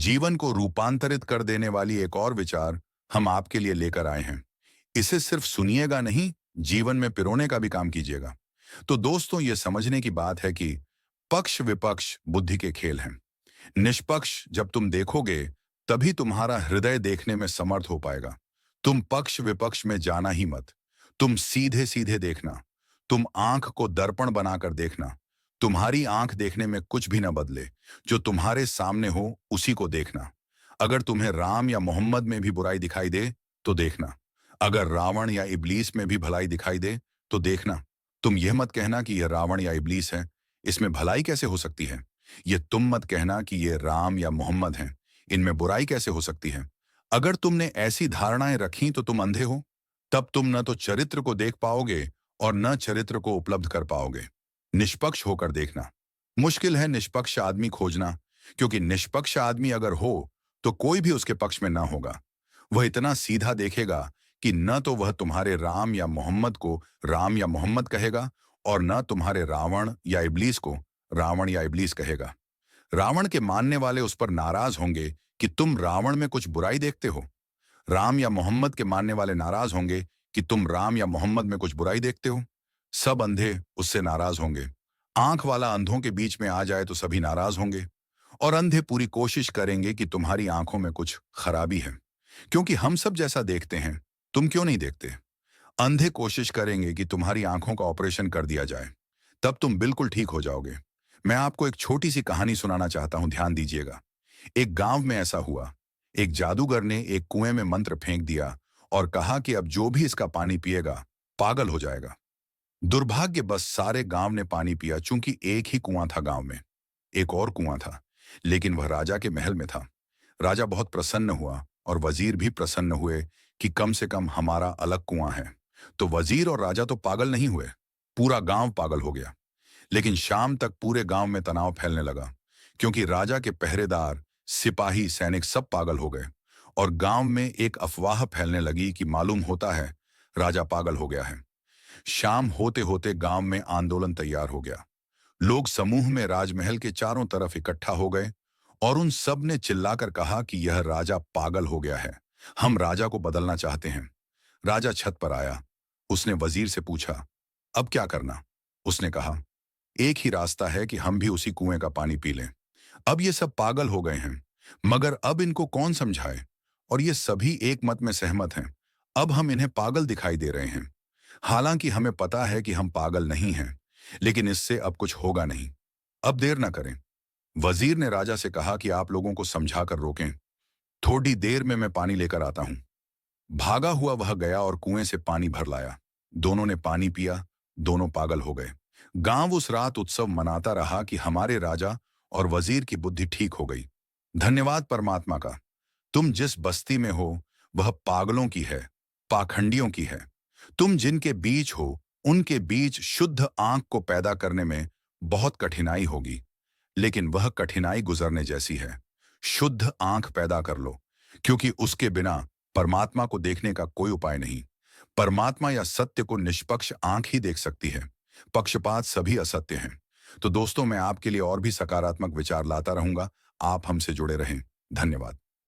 जीवन को रूपांतरित कर देने वाली एक और विचार हम आपके लिए लेकर आए हैं। इसे सिर्फ सुनिएगा नहीं, जीवन में पिरोने का भी काम कीजिएगा। तो दोस्तों, ये समझने की बात है कि पक्ष विपक्ष बुद्धि के खेल हैं। निष्पक्ष जब तुम देखोगे, तभी तुम्हारा हृदय देखने में समर्थ हो पाएगा। तुम पक्ष विपक्ष में जाना ही मत। तुम सीधे सीधे देखना। तुम आंख को दर्पण बनाकर देखना। तुम्हारी आंख देखने में कुछ भी न बदले। जो तुम्हारे सामने हो उसी को देखना। अगर तुम्हें राम या मोहम्मद में भी बुराई दिखाई दे तो देखना। अगर रावण या इब्लीस में भी भलाई दिखाई दे तो देखना। तुम यह मत कहना कि यह रावण या इब्लीस है, इसमें भलाई कैसे हो सकती है। ये तुम मत कहना कि ये राम या मोहम्मद हैं, इनमें बुराई कैसे हो सकती है। अगर तुमने ऐसी धारणाएं रखी तो तुम अंधे हो। तब तुम न तो चरित्र को देख पाओगे और न चरित्र को उपलब्ध कर पाओगे। निष्पक्ष होकर देखना। मुश्किल है निष्पक्ष आदमी खोजना, क्योंकि निष्पक्ष आदमी अगर हो तो कोई भी उसके पक्ष में ना होगा। वह इतना सीधा देखेगा कि न तो वह तुम्हारे राम या मोहम्मद को राम या मोहम्मद कहेगा और न तुम्हारे रावण या इब्लीस को रावण या इब्लीस कहेगा। रावण के मानने वाले उस पर नाराज होंगे कि तुम रावण में कुछ बुराई देखते हो। राम या मोहम्मद के मानने वाले नाराज होंगे कि तुम राम या मोहम्मद में कुछ बुराई देखते हो। सब अंधे उससे नाराज होंगे। आंख वाला अंधों के बीच में आ जाए तो सभी नाराज होंगे। और अंधे पूरी कोशिश करेंगे कि तुम्हारी आंखों में कुछ खराबी है, क्योंकि हम सब जैसा देखते हैं, तुम क्यों नहीं देखते। अंधे कोशिश करेंगे कि तुम्हारी आंखों का ऑपरेशन कर दिया जाए, तब तुम बिल्कुल ठीक हो जाओगे। मैं आपको एक छोटी सी कहानी सुनाना चाहता हूं, ध्यान दीजिएगा। एक गांव में ऐसा हुआ। एक जादूगर ने एक कुएं में मंत्र फेंक दिया और कहा कि अब जो भी इसका पानी पिएगा पागल हो जाएगा। दुर्भाग्य बस सारे गांव ने पानी पिया, चूंकि एक ही कुआं था गांव में। एक और कुआं था, लेकिन वह राजा के महल में था। राजा बहुत प्रसन्न हुआ और वजीर भी प्रसन्न हुए कि कम से कम हमारा अलग कुआं है। तो वजीर और राजा तो पागल नहीं हुए, पूरा गांव पागल हो गया। लेकिन शाम तक पूरे गांव में तनाव फैलने लगा, क्योंकि राजा के पहरेदार, सिपाही, सैनिक सब पागल हो गए। और गांव में एक अफवाह फैलने लगी कि मालूम होता है राजा पागल हो गया है। शाम होते होते गांव में आंदोलन तैयार हो गया। लोग समूह में राजमहल के चारों तरफ इकट्ठा हो गए और उन सब ने चिल्लाकर कहा कि यह राजा पागल हो गया है, हम राजा को बदलना चाहते हैं। राजा छत पर आया। उसने वजीर से पूछा, अब क्या करना। उसने कहा, एक ही रास्ता है कि हम भी उसी कुएं का पानी पी लें। अब ये सब पागल हो गए हैं, मगर अब इनको कौन समझाए। और ये सभी एक मत में सहमत हैं। अब हम इन्हें पागल दिखाई दे रहे हैं। हालांकि हमें पता है कि हम पागल नहीं हैं, लेकिन इससे अब कुछ होगा नहीं। अब देर न करें। वजीर ने राजा से कहा कि आप लोगों को समझाकर रोकें। थोड़ी देर में मैं पानी लेकर आता हूं। भागा हुआ वह गया और कुएं से पानी भर लाया। दोनों ने पानी पिया। दोनों पागल हो गए। गांव उस रात उत्सव मनाता रहा कि हमारे राजा और वजीर की बुद्धि ठीक हो गई। धन्यवाद परमात्मा का। तुम जिस बस्ती में हो वह पागलों की है, पाखंडियों की है। तुम जिनके बीच हो उनके बीच शुद्ध आंख को पैदा करने में बहुत कठिनाई होगी, लेकिन वह कठिनाई गुजरने जैसी है। शुद्ध आंख पैदा कर लो, क्योंकि उसके बिना परमात्मा को देखने का कोई उपाय नहीं। परमात्मा या सत्य को निष्पक्ष आंख ही देख सकती है। पक्षपात सभी असत्य हैं। तो दोस्तों, मैं आपके लिए और भी सकारात्मक विचार लाता रहूंगा। आप हमसे जुड़े रहें। धन्यवाद।